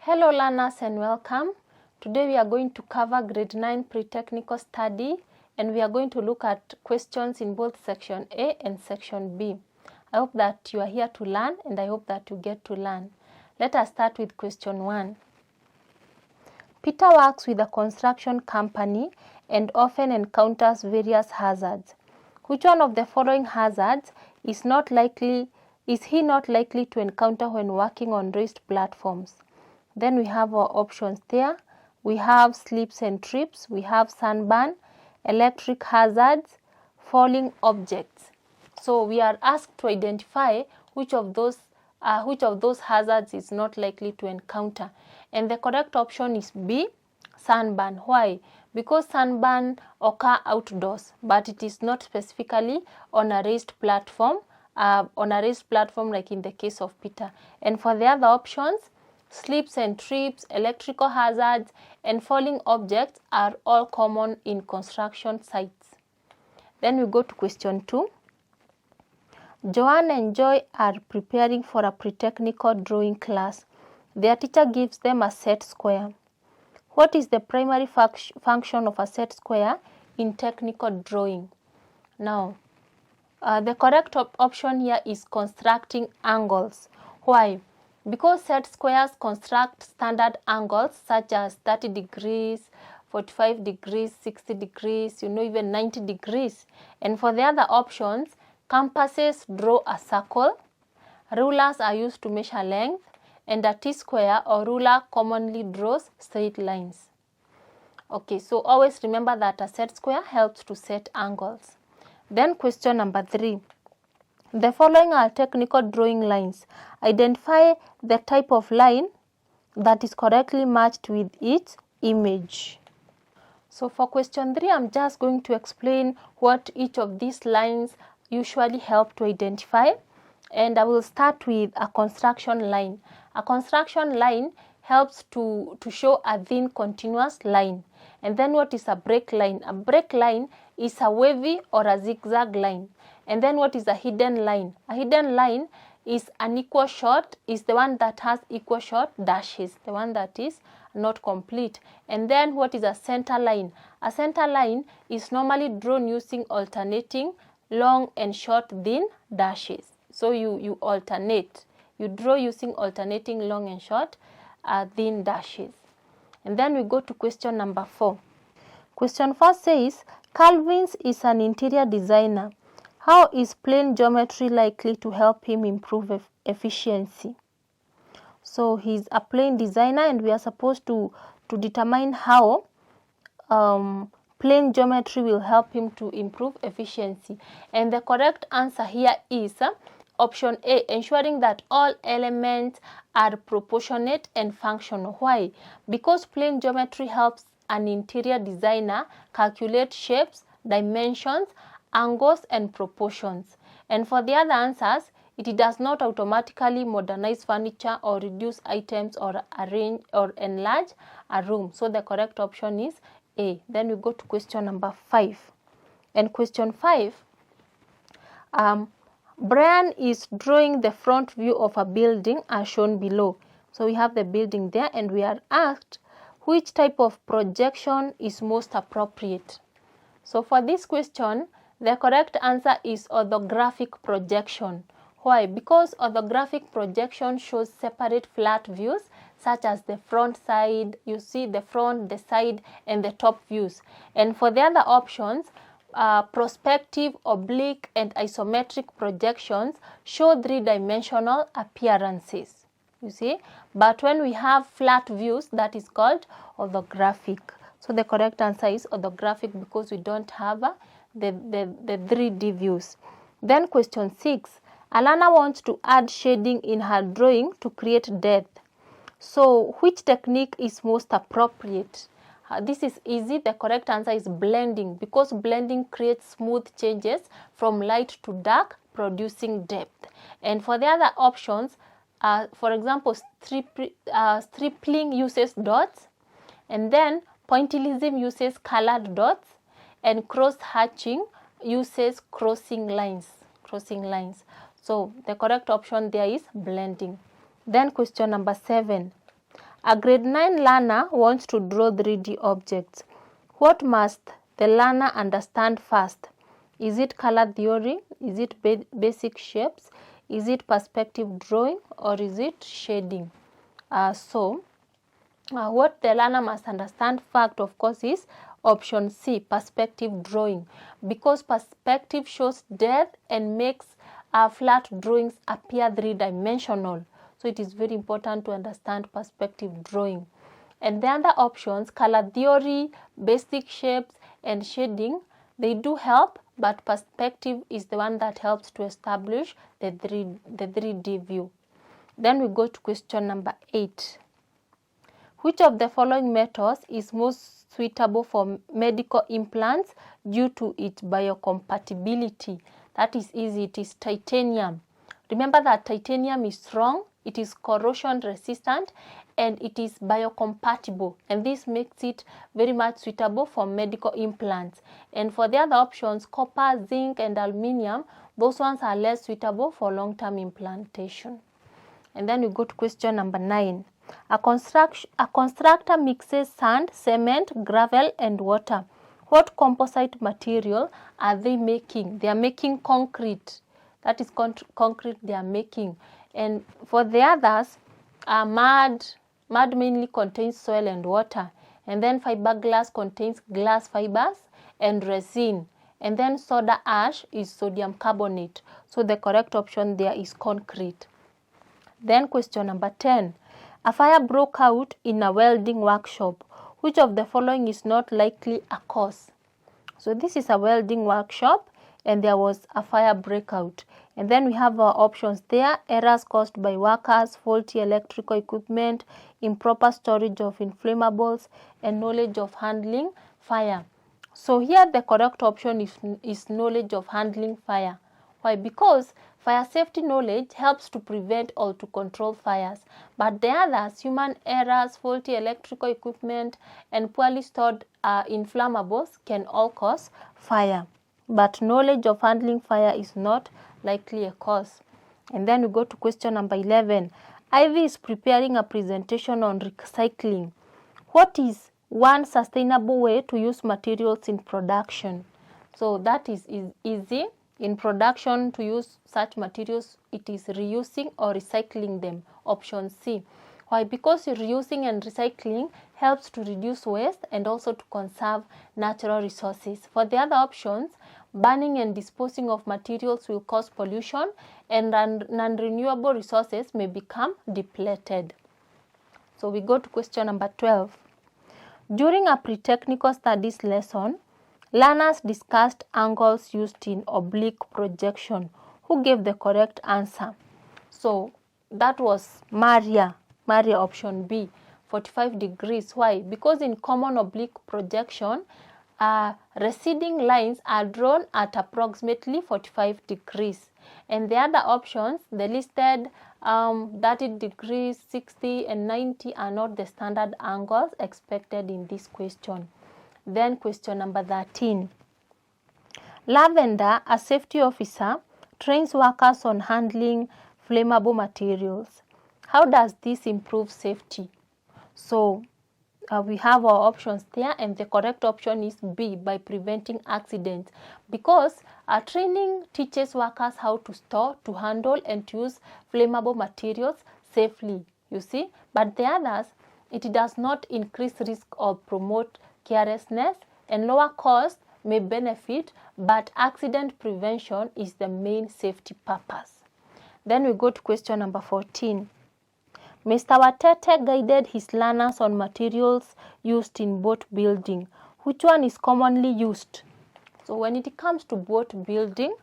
Hello learners and welcome. Today we are going to cover grade 9 pre-technical study and we are going to look at questions in both section A and section B. I hope that you are here to learn and I hope that you get to learn. Let us start with question 1. Peter works with a construction company and often encounters various hazards. Which one of the following hazards is he not likely to encounter when working on raised platforms? Then we have our options there. We have slips and trips, we have sunburn, electric hazards, falling objects. So we are asked to identify which of those hazards is not likely to encounter. And the correct option is B, sunburn. Why? Because sunburn occur outdoors, but it is not specifically on a raised platform, like in the case of Peter. And for the other options, slips and trips, electrical hazards, and falling objects are all common in construction sites. Then we go to question 2. Joanne and Joy are preparing for a pre-technical drawing class. Their teacher gives them a set square. What is the primary function of a set square in technical drawing? Now, the correct option here is constructing angles. Why? Because set squares construct standard angles such as 30 degrees, 45 degrees, 60 degrees, even 90 degrees. And for the other options, compasses draw a circle, rulers are used to measure length, and a T-square or ruler commonly draws straight lines. Okay, so always remember that a set square helps to set angles. Then question number 3. The following are technical drawing lines. Identify the type of line that is correctly matched with its image. So for question 3, I'm just going to explain what each of these lines usually help to identify. And I will start with a construction line. A construction line helps to show a thin continuous line. And then what is a break line? A break line is a wavy or a zigzag line. And then what is a hidden line? A hidden line is an equal short, is the one that has equal short dashes, the one that is not complete. And then what is a center line? A center line is normally drawn using alternating long and short thin dashes. So you alternate. You draw using alternating long and short thin dashes. And then we go to question number 4. Question 4 says, Calvin is an interior designer. How is plane geometry likely to help him improve efficiency? So he's a plane designer and we are supposed to determine how plane geometry will help him to improve efficiency. And the correct answer here is option A, ensuring that all elements are proportionate and functional. Why? Because plane geometry helps an interior designer calculate shapes, dimensions, angles and proportions. And for the other answers, it does not automatically modernize furniture or reduce items or arrange or enlarge a room. So the correct option is A. Then we go to question number 5. And question 5, Brian is drawing the front view of a building as shown below. So we have the building there and we are asked which type of projection is most appropriate. So for this question, the correct answer is orthographic projection. Why? Because orthographic projection shows separate flat views such as the front side, you see the front, the side and the top views. And for the other options, prospective, oblique and isometric projections show three-dimensional appearances. You see? But when we have flat views, that is called orthographic. So the correct answer is orthographic because we don't have the 3D views. Then question 6. Alana wants to add shading in her drawing to create depth. So which technique is most appropriate? This is easy. The correct answer is blending because blending creates smooth changes from light to dark, producing depth. And for the other options, for example, stripling uses dots, and then pointillism uses colored dots, and cross-hatching uses crossing lines. So the correct option there is blending. Then question number 7. A grade 9 learner wants to draw 3D objects. What must the learner understand first? Is it color theory? Is it basic shapes? Is it perspective drawing, or is it shading? What the learner must understand first, of course, is option C, perspective drawing, because perspective shows depth and makes flat drawings appear three-dimensional. So it is very important to understand perspective drawing. And the other options, color theory, basic shapes, and shading, they do help, but perspective is the one that helps to establish the 3D view. Then we go to question number 8. Which of the following methods is most suitable for medical implants due to its biocompatibility? That is easy. It is titanium. Remember that titanium is strong, it is corrosion resistant, and it is biocompatible, and this makes it very much suitable for medical implants. And for the other options, copper, zinc, and aluminium, those ones are less suitable for long-term implantation. And then we go to question number 9. A constructor mixes sand, cement, gravel, and water. What composite material are they making? They are making concrete. That is concrete they are making. And for the others, mud mainly contains soil and water. And then fiberglass contains glass fibers and resin. And then soda ash is sodium carbonate. So the correct option there is concrete. Then question number 10. A fire broke out in a welding workshop. Which of the following is not likely a cause? So this is a welding workshop and there was a fire breakout. And then we have our options there: errors caused by workers, faulty electrical equipment, improper storage of inflammables, and knowledge of handling fire. So here the correct option is knowledge of handling fire. Why? Because fire safety knowledge helps to prevent or to control fires. But the others, human errors, faulty electrical equipment, and poorly stored inflammables can all cause fire. But knowledge of handling fire is not likely a cause. And then we go to question number 11. Ivy is preparing a presentation on recycling. What is one sustainable way to use materials in production? So that is easy. In production, to use such materials, it is reusing or recycling them. Option C. Why? Because reusing and recycling helps to reduce waste and also to conserve natural resources. For the other options, burning and disposing of materials will cause pollution and non-renewable resources may become depleted. So we go to question number 12. During a pre-technical studies lesson, learners discussed angles used in oblique projection. Who gave the correct answer? So that was Maria option B, 45 degrees. Why? Because in common oblique projection, receding lines are drawn at approximately 45 degrees. And the other options, the listed 30 degrees, 60 and 90 are not the standard angles expected in this question. Then question number 13. Lavender, a safety officer, trains workers on handling flammable materials. How does this improve safety? So we have our options there, and the correct option is B, by preventing accidents, because training teaches workers how to store, to handle, and to use flammable materials safely, you see. But the others, it does not increase risk or promote carelessness, and lower cost may benefit, but accident prevention is the main safety purpose. Then we go to question number 14. Mr. Watete guided his learners on materials used in boat building. Which one is commonly used? So when it comes to boat building,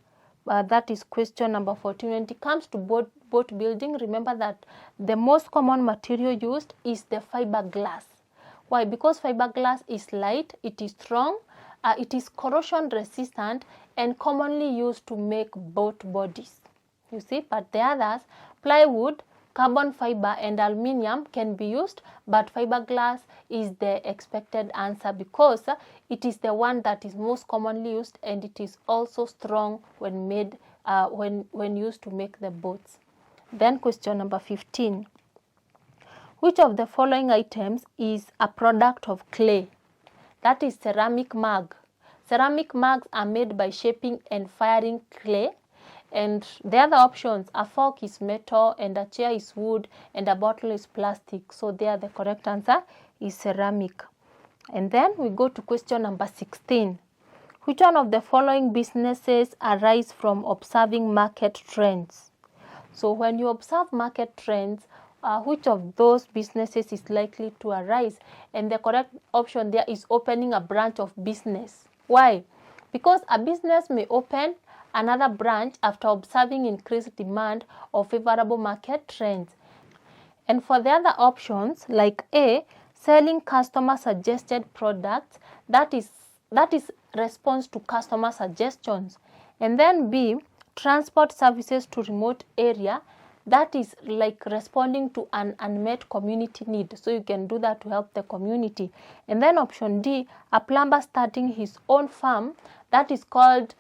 that is question number 14. When it comes to boat building, remember that the most common material used is the fiberglass. Why? Because fiberglass is light, it is strong, it is corrosion resistant, and commonly used to make boat bodies. You see, but the others, plywood, carbon fiber, and aluminium can be used, but fiberglass is the expected answer because it is the one that is most commonly used, and it is also strong when made when used to make the boats. Then question number 15. Which of the following items is a product of clay? That is ceramic mug. Ceramic mugs are made by shaping and firing clay. And the other options, a fork is metal and a chair is wood and a bottle is plastic. So there the correct answer is ceramic. And then we go to question number 16. Which one of the following businesses arise from observing market trends? So when you observe market trends, which of those businesses is likely to arise? And the correct option there is opening a branch of business. Why? Because a business may open another branch after observing increased demand or favorable market trends. And for the other options, like A, selling customer suggested products, that is response to customer suggestions. And then B, transport services to remote area, that is like responding to an unmet community need. So you can do that to help the community. And then option D, a plumber starting his own farm, that is called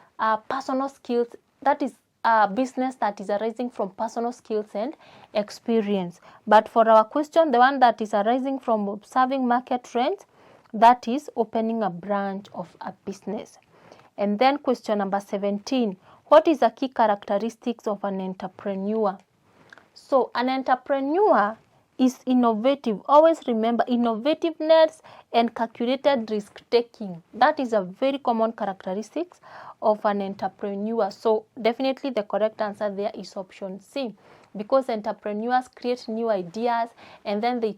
personal skills, that is a business that is arising from personal skills and experience. But for our question, the one that is arising from observing market trends, that is opening a branch of a business. And then question number 17, what is the key characteristics of an entrepreneur? So an entrepreneur is innovative. Always remember, innovativeness and calculated risk taking. That is a very common characteristics of an entrepreneur. So definitely the correct answer there is option C, because entrepreneurs create new ideas and then they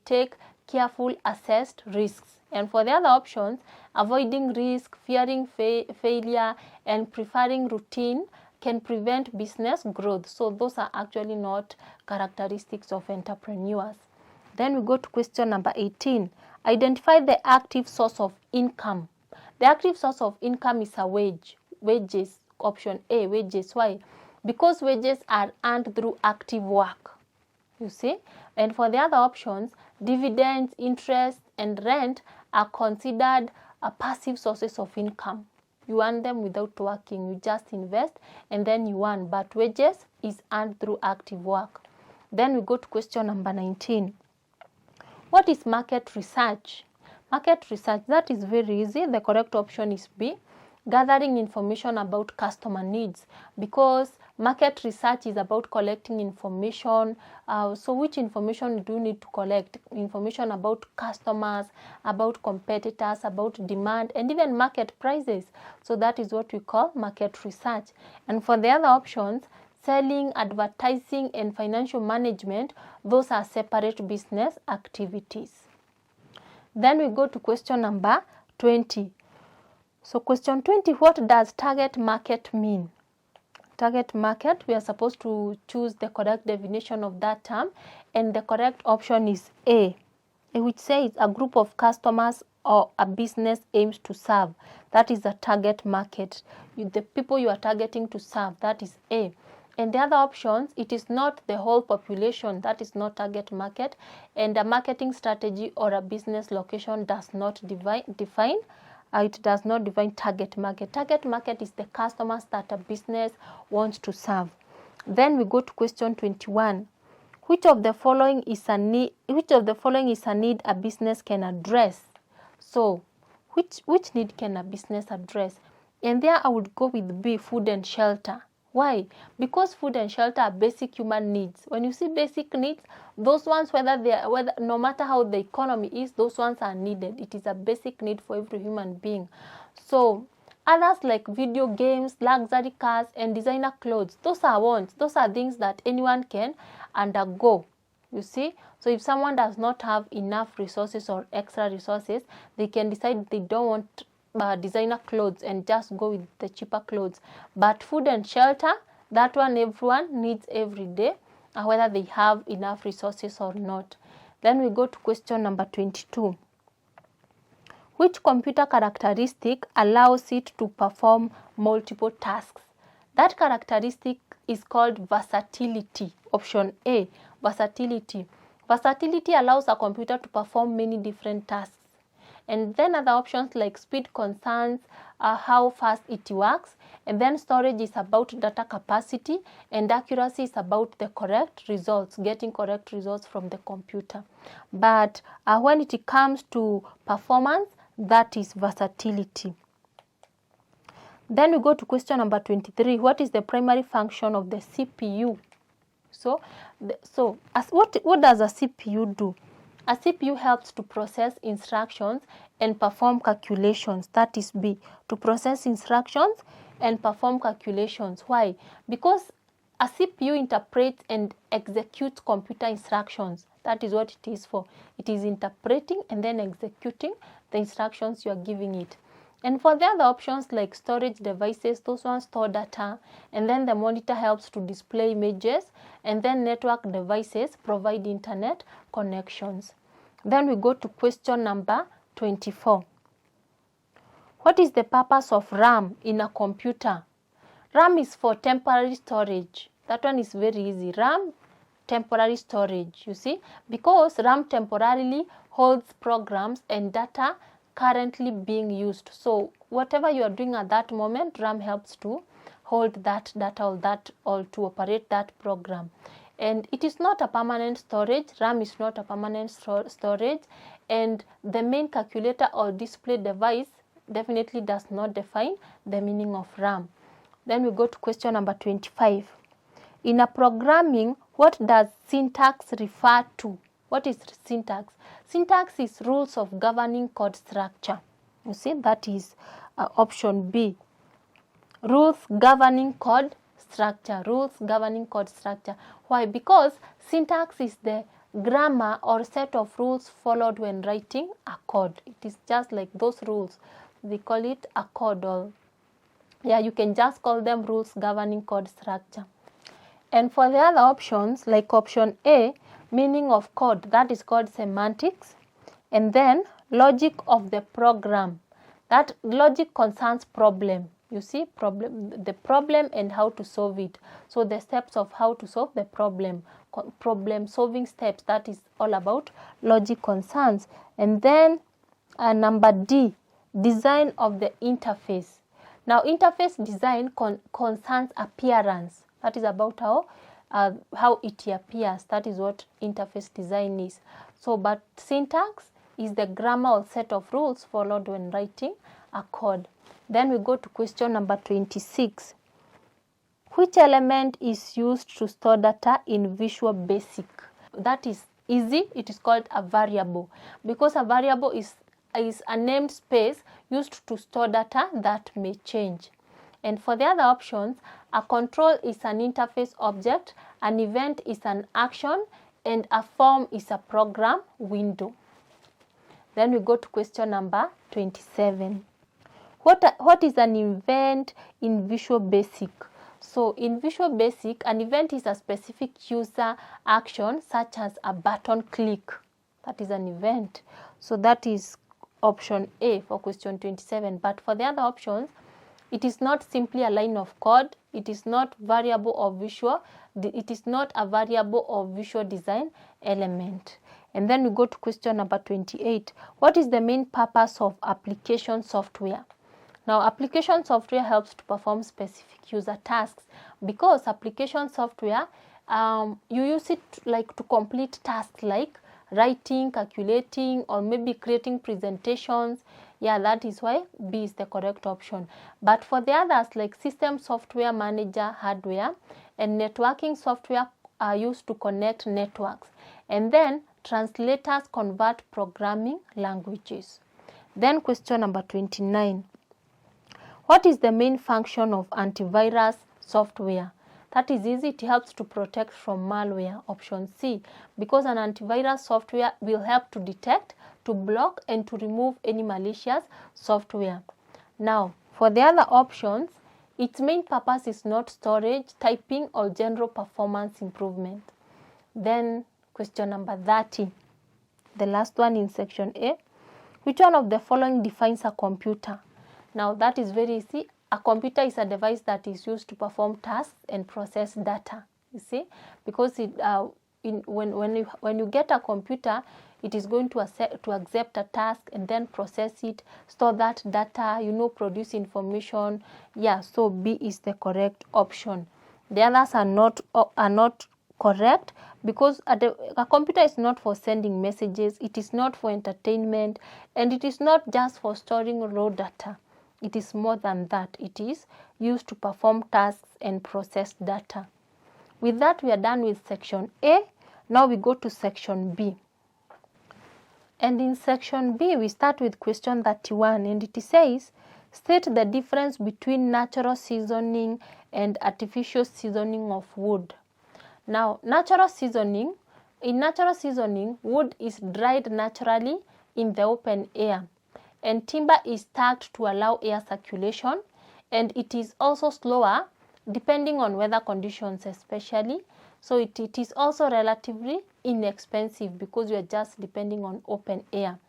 take careful assessed risks. And for the other options, avoiding risk, fearing failure, and preferring routine can prevent business growth. So those are actually not characteristics of entrepreneurs. Then we go to question number 18. Identify the active source of income. The active source of income is a wages. Option A, wages. Why? Because wages are earned through active work. You see? And for the other options, dividends, interest, and rent are considered passive sources of income. You earn them without working. You just invest and then you earn. But wages is earned through active work. Then we go to question number 19. What is market research? Market research, that is very easy. The correct option is B, gathering information about customer needs, because market research is about collecting information. So which information do you need to collect? Information about customers, about competitors, about demand, and even market prices. So that is what we call market research. And for the other options, selling, advertising, and financial management, those are separate business activities. Then we go to question number 20. So question 20, what does target market mean? Target market, we are supposed to choose the correct definition of that term, and the correct option is A, which says a group of customers or a business aims to serve. That is the target market. The people you are targeting to serve, that is A. And the other options, it is not the whole population, that is not target market, and a marketing strategy or a business location does not define. It does not define target market. Target market is the customers that a business wants to serve. Then we go to question 21. Which of the following is a need? Which of the following is a need a business can address? So, which need can a business address? And there I would go with B, food and shelter. Why? Because food and shelter are basic human needs. When you see basic needs, those ones, whether no matter how the economy is, those ones are needed. It is a basic need for every human being. So others like video games, luxury cars, and designer clothes, those are wants. Those are things that anyone can undergo. You see? So if someone does not have enough resources or extra resources, they can decide they don't want designer clothes and just go with the cheaper clothes. But food and shelter, that one everyone needs every day, whether they have enough resources or not. Then we go to question number 22. Which computer characteristic allows it to perform multiple tasks? That characteristic is called versatility. Option A, versatility. Versatility allows a computer to perform many different tasks. And then other options like speed concerns how fast it works, and then storage is about data capacity, and accuracy is about the correct results, getting correct results from the computer. But when it comes to performance, that is versatility. Then we go to question number 23. What is the primary function of the CPU? So what does a CPU do? A CPU helps to process instructions and perform calculations. That is B. To process instructions and perform calculations. Why? Because a CPU interprets and executes computer instructions. That is what it is for. It is interpreting and then executing the instructions you are giving it. And for the other options like storage devices, those ones store data, and then the monitor helps to display images, and then network devices provide internet connections. Then we go to question number 24. What is the purpose of RAM in a computer? RAM is for temporary storage. That one is very easy. RAM, temporary storage, you see, because RAM temporarily holds programs and data currently being used. So whatever you are doing at that moment, RAM helps to hold that data or to operate that program. And it is not a permanent storage. RAM is not a permanent storage, and the main calculator or display device definitely does not define the meaning of RAM. Then we go to question number 25. In a programming, what does syntax refer to? What is syntax? Syntax is rules of governing code structure. You see, that is option B. Rules governing code structure. Rules governing code structure. Why? Because syntax is the grammar or set of rules followed when writing a code. It is just like those rules. They call it a code, or you can just call them rules governing code structure. And for the other options, like option A, meaning of code, that is called semantics. And then logic of the program. That logic concerns problem. You see, the problem and how to solve it. So the steps of how to solve the problem solving steps, that is all about logic concerns. And then number D, design of the interface. Now interface design concerns appearance. That is about how it appears. That is what interface design is. So, but syntax is the grammar or set of rules followed when writing a code. Then we go to question number 26. Which element is used to store data in Visual Basic? That is easy. It is called a variable, because a variable is a named space used to store data that may change. And for the other options, a control is an interface object, an event is an action, and a form is a program window. Then we go to question number 27. What is an event in Visual Basic? So in Visual Basic, an event is a specific user action such as a button click. That is an event. So that is option A for question 27. But for the other options, it is not simply a line of code. It is not variable or visual. It is not a variable or visual design element. And then we go to question number 28. What is the main purpose of application software? Now, application software helps to perform specific user tasks, because application software, you use it to complete tasks like writing, calculating, or maybe creating presentations. That is why B is the correct option. But for the others, like system software manager hardware and networking software are used to connect networks. And then translators convert programming languages. Then question number 29. What is the main function of antivirus software? That is easy. It helps to protect from malware. Option C, because an antivirus software will help to detect, to block, and to remove any malicious software. Now, for the other options, its main purpose is not storage, typing, or general performance improvement. Then question number 30, the last one in section A. Which one of the following defines a computer? Now that is very easy. A computer is a device that is used to perform tasks and process data. You see, because when you get a computer, it is going to accept a task and then process it, store that data, produce information. Yeah, so B is the correct option. The others are not correct, because a computer is not for sending messages, it is not for entertainment, and it is not just for storing raw data. It is more than that. It is used to perform tasks and process data. With that, we are done with section A. Now we go to section B. And in section B, we start with question 31, and it says, state the difference between natural seasoning and artificial seasoning of wood. Now, in natural seasoning, wood is dried naturally in the open air, and timber is stacked to allow air circulation, and it is also slower depending on weather conditions especially. So it is also relatively inexpensive because you are just depending on open air.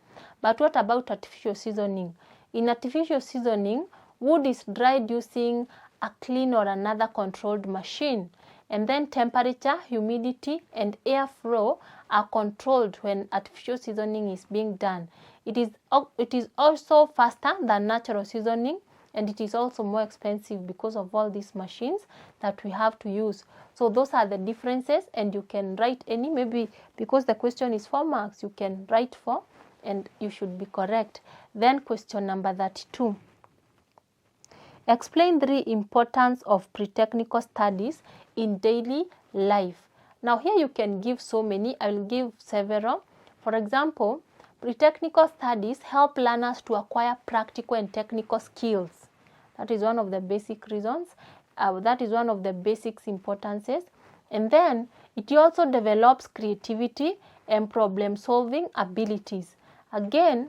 But what about artificial seasoning? In artificial seasoning, wood is dried using a clean or another controlled machine, and then temperature, humidity, and airflow are controlled when artificial seasoning is being done. It is also faster than natural seasoning, and it is also more expensive because of all these machines that we have to use. So those are the differences, and you can write any, maybe because the question is 4 marks, you can write 4 and you should be correct. Then question number 32. Explain the importance of pre-technical studies in daily life. Now here you can give so many, I will give several. For example, pre-technical studies help learners to acquire practical and technical skills. That is one of the basic reasons. That is one of the basic importances. And then it also develops creativity and problem-solving abilities. Again,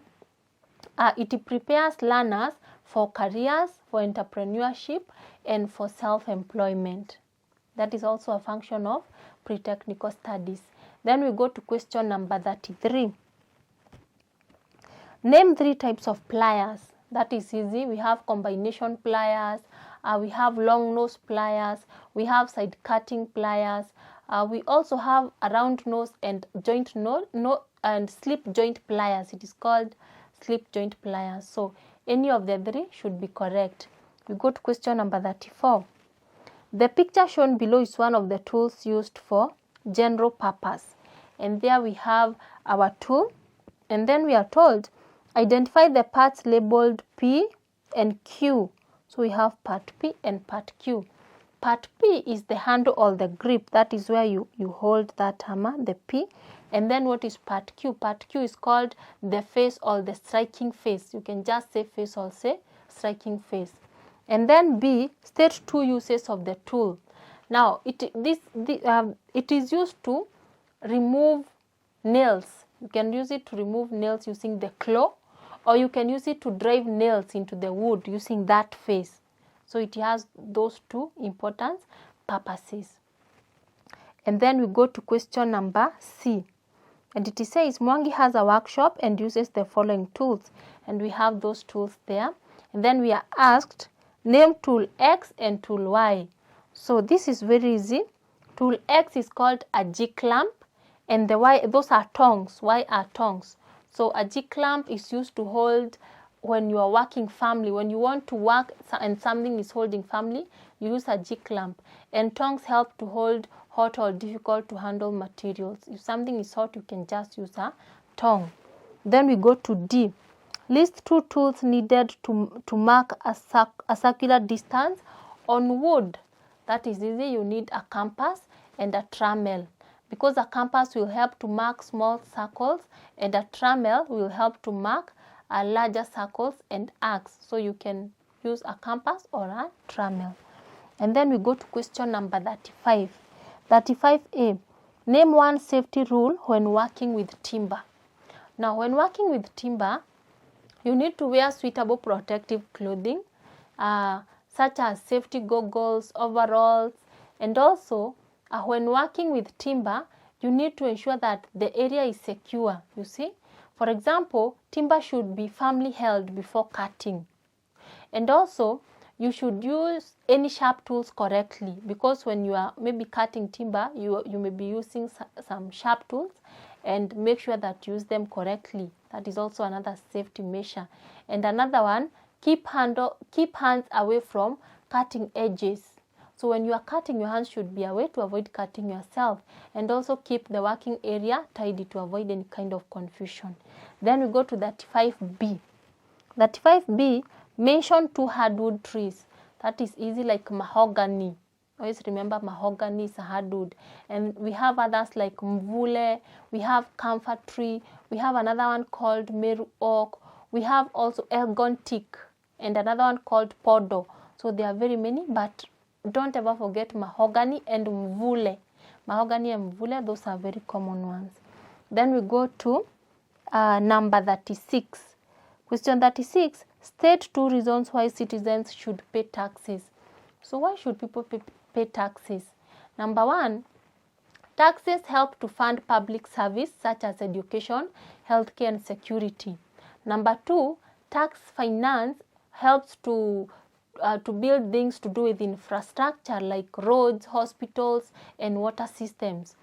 it prepares learners for careers, for entrepreneurship, and for self-employment. That is also a function of pre-technical studies. Then we go to question number 33. Name 3 types of pliers. That is easy. We have combination pliers, we have long nose pliers, we have side cutting pliers, we also have a round nose and joint and slip joint pliers. It is called slip joint pliers. So any of the 3 should be correct. We go to question number 34. The picture shown below is one of the tools used for general purpose. And there we have our tool, and then we are told identify the parts labeled P and Q. So we have part P and part Q. Part P is the handle or the grip. That is where you hold that hammer, the P. And then what is part Q? Part Q is called the face or the striking face. You can just say face or say striking face. And then B, state 2 uses of the tool. Now it is used to remove nails. You can use it to remove nails using the claw, or you can use it to drive nails into the wood using that face. So it has those 2 important purposes. And then we go to question number C. And it says Mwangi has a workshop and uses the following tools. And we have those tools there. And then we are asked, name tool X and tool Y. So this is very easy. Tool X is called a G-clamp, and the Y, those are tongs. Y are tongs. So a G-clamp is used to hold when you are working firmly. When you want to work and something is holding firmly, you use a G-clamp. And tongs help to hold hot or difficult to handle materials. If something is hot, you can just use a tong. Then we go to D. List 2 tools needed to mark a circular distance on wood. That is easy. You need a compass and a trammel, because a compass will help to mark small circles and a trammel will help to mark larger circles and arcs. So you can use a compass or a trammel. And then we go to question number 35. 35A. Name 1 safety rule when working with timber. Now, when working with timber, you need to wear suitable protective clothing, such as safety goggles, overalls, and also when working with timber, you need to ensure that the area is secure, you see. For example, timber should be firmly held before cutting. And also, you should use any sharp tools correctly, because when you are maybe cutting timber, you may be using some sharp tools, and make sure that you use them correctly. That is also another safety measure. And another one, keep hands away from cutting edges. So when you are cutting, your hands should be away to avoid cutting yourself, and also keep the working area tidy to avoid any kind of confusion. Then we go to 35B. 35B, mention 2 hardwood trees. That is easy, like mahogany. Always remember mahogany is a hardwood. And we have others like mvule, we have camphor tree, we have another one called meru oak, we have also elgon teak, and another one called podo. So there are very many, but don't ever forget mahogany and mvule. Mahogany and mvule, those are very common ones. Then we go to number 36. Question 36, state 2 reasons why citizens should pay taxes. So why should people pay taxes? Number 1, taxes help to fund public service such as education, healthcare and security. Number 2, tax finance helps to build things to do with infrastructure like roads, hospitals and water systems.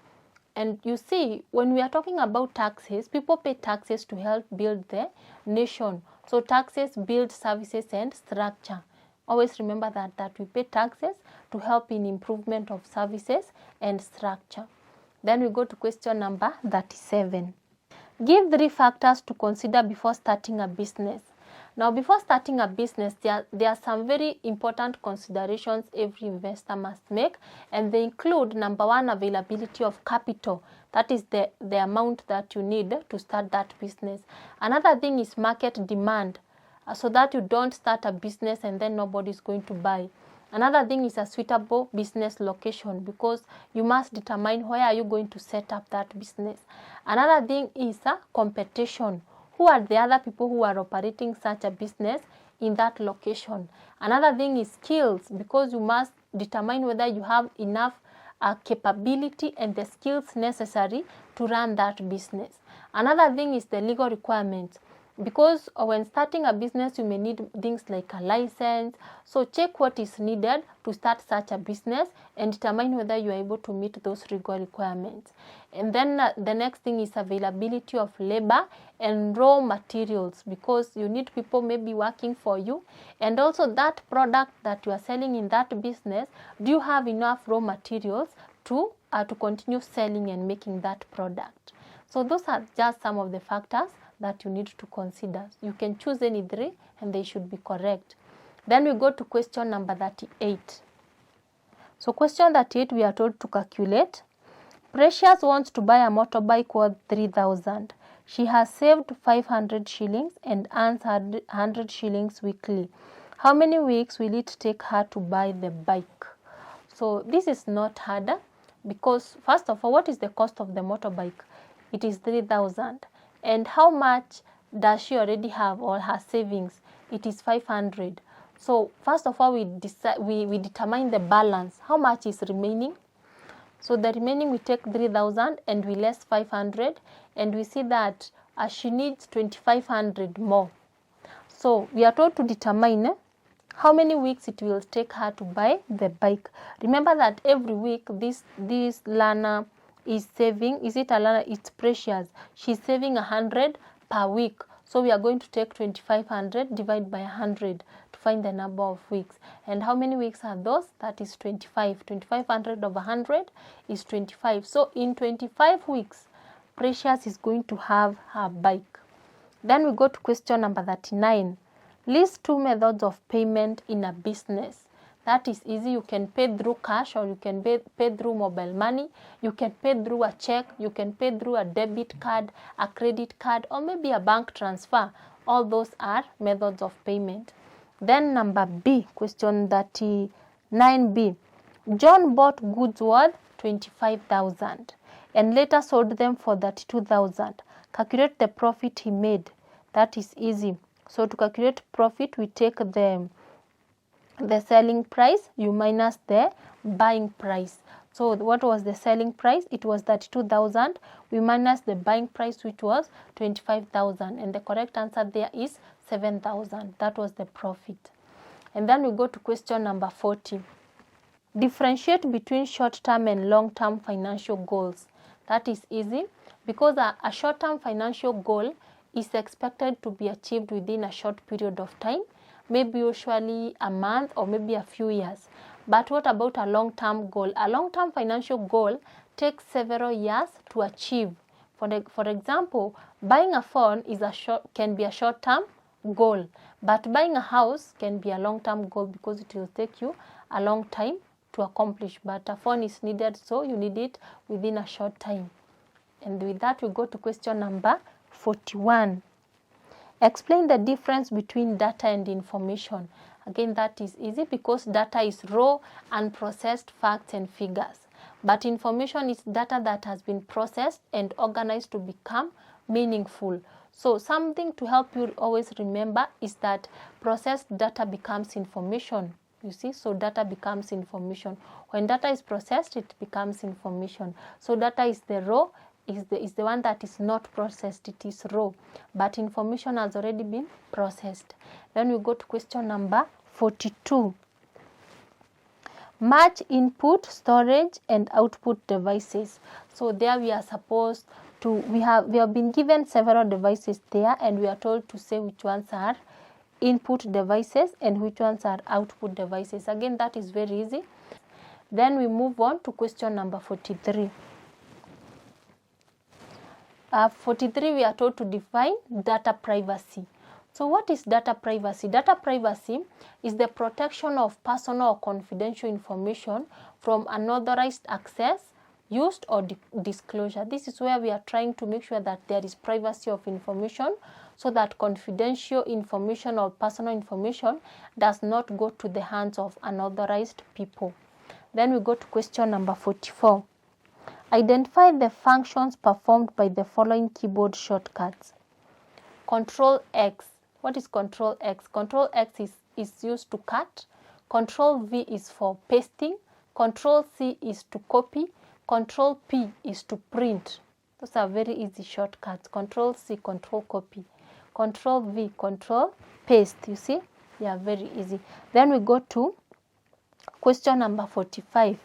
And you see, when we are talking about taxes, people pay taxes to help build the nation. So taxes build services and structure. Always remember that we pay taxes to help in improvement of services and structure. Then we go to question number 37. Give 3 factors to consider before starting a business. Now, before starting a business, there are some very important considerations every investor must make, and they include, number 1, availability of capital. That is the amount that you need to start that business. Another thing is market demand, so that you don't start a business and then nobody is going to buy. Another thing is a suitable business location, because you must determine where are you going to set up that business. Another thing is a competition. Who are the other people who are operating such a business in that location? Another thing is skills, because you must determine whether you have enough capability and the skills necessary to run that business. Another thing is the legal requirements, because when starting a business you may need things like a license. So check what is needed to start such a business and determine whether you are able to meet those legal requirements. And then the next thing is availability of labor and raw materials, because you need people maybe working for you, and also that product that you are selling in that business, do you have enough raw materials to continue selling and making that product? So those are just some of the factors that you need to consider. You can choose any 3 and they should be correct. Then we go to question number 38. So question 38, we are told to calculate. Precious wants to buy a motorbike worth 3,000. She has saved 500 shillings and earns 100 shillings weekly. How many weeks will it take her to buy the bike? So this is not harder, because first of all, what is the cost of the motorbike? It is 3,000. And how much does she already have, or her savings? It is 500. So first of all, we determine the balance. How much is remaining? So the remaining, we take 3,000 and we less 500, and we see that she needs 2,500 more. So we are told to determine how many weeks it will take her to buy the bike. Remember that every week this learner is saving, it's Precious. She's saving 100 per week. So we are going to take 2,500 divided by 100 to find the number of weeks. And how many weeks are those? That is 25. 2,500 over 100 is 25. So in 25 weeks, Precious is going to have her bike. Then we go to question number 39. List 2 methods of payment in a business. That is easy. You can pay through cash, or you can pay through mobile money. You can pay through a check. You can pay through a debit card, a credit card, or maybe a bank transfer. All those are methods of payment. Then number B, question 39B. John bought goods worth 25,000 and later sold them for 32,000. Calculate the profit he made. That is easy. So to calculate profit, we take the selling price, you minus the buying price. So what was the selling price? It was 32,000. We minus the buying price, which was 25,000, and the correct answer there is 7,000. That was the profit. And then we go to question number 40. Differentiate between short-term and long-term financial goals. That is easy because a short-term financial goal is expected to be achieved within a short period of time, maybe usually a month or maybe a few years. But what about a long-term goal? A long-term financial goal takes several years to achieve. For example, buying a phone can be a short-term goal, but buying a house can be a long-term goal because it will take you a long time to accomplish. But a phone is needed, so you need it within a short time. And with that, we go to question number 41. Explain the difference between data and information. Again, that is easy because data is raw, unprocessed facts and figures. But information is data that has been processed and organized to become meaningful. So something to help you always remember is that processed data becomes information. You see, so data becomes information. When data is processed, it becomes information. So data is the raw, is the one that is not processed, it is raw. But information has already been processed. Then we go to question number 42. Match input, storage and output devices. So there we are supposed to, we have been given several devices there, and we are told to say which ones are input devices and which ones are output devices. Again, that is very easy. Then we move on to question number 43. 43, we are told to define data privacy. So what is data privacy? Data privacy is the protection of personal or confidential information from unauthorized access, use or disclosure. This is where we are trying to make sure that there is privacy of information so that confidential information or personal information does not go to the hands of unauthorized people. Then we go to question number 44. Identify the functions performed by the following keyboard shortcuts. Control X. What is Control X? Control X is used to cut. Control V is for pasting. Control C is to copy. Control P is to print. Those are very easy shortcuts. Control C, Control Copy. Control V, Control Paste. You see? They are very easy. Then we go to question number 45.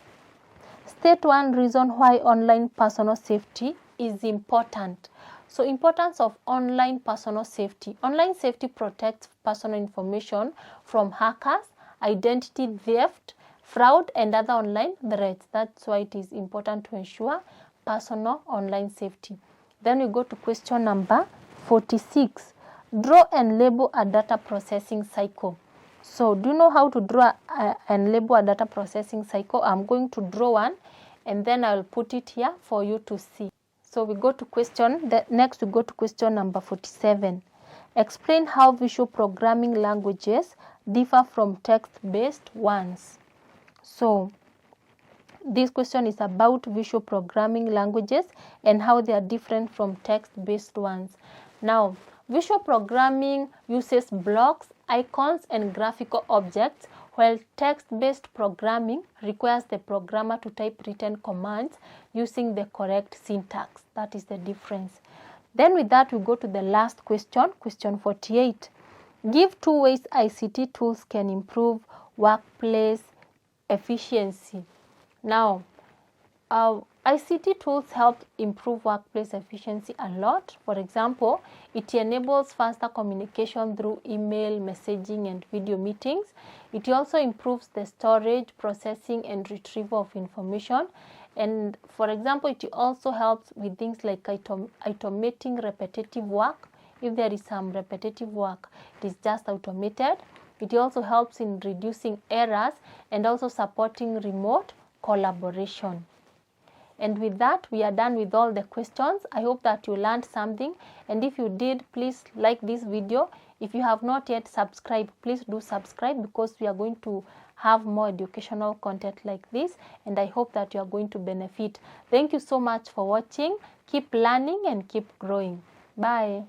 State one reason why online personal safety is important. So importance of online personal safety. Online safety protects personal information from hackers, identity theft, fraud and other online threats. That's why it is important to ensure personal online safety. Then we go to question number 46. Draw and label a data processing cycle. So do you know how to draw and label a data processing cycle? I'm going to draw one and then I'll put it here for you to see. So we go to next we go to question number 47. Explain how visual programming languages differ from text-based ones. So this question is about visual programming languages and how they are different from text-based ones. Now, visual programming uses blocks, icons, and graphical objects, while text-based programming requires the programmer to type written commands using the correct syntax. That is the difference. Then with that, we go to the last question, question 48. Give 2 ways ICT tools can improve workplace efficiency. Now, ICT tools help improve workplace efficiency a lot. For example, it enables faster communication through email, messaging, and video meetings. It also improves the storage, processing, and retrieval of information. And for example, it also helps with things like automating repetitive work. If there is some repetitive work, it is just automated. It also helps in reducing errors and also supporting remote collaboration. And with that, we are done with all the questions. I hope that you learned something. And if you did, please like this video. If you have not yet subscribed, please do subscribe because we are going to have more educational content like this. And I hope that you are going to benefit. Thank you so much for watching. Keep learning and keep growing. Bye.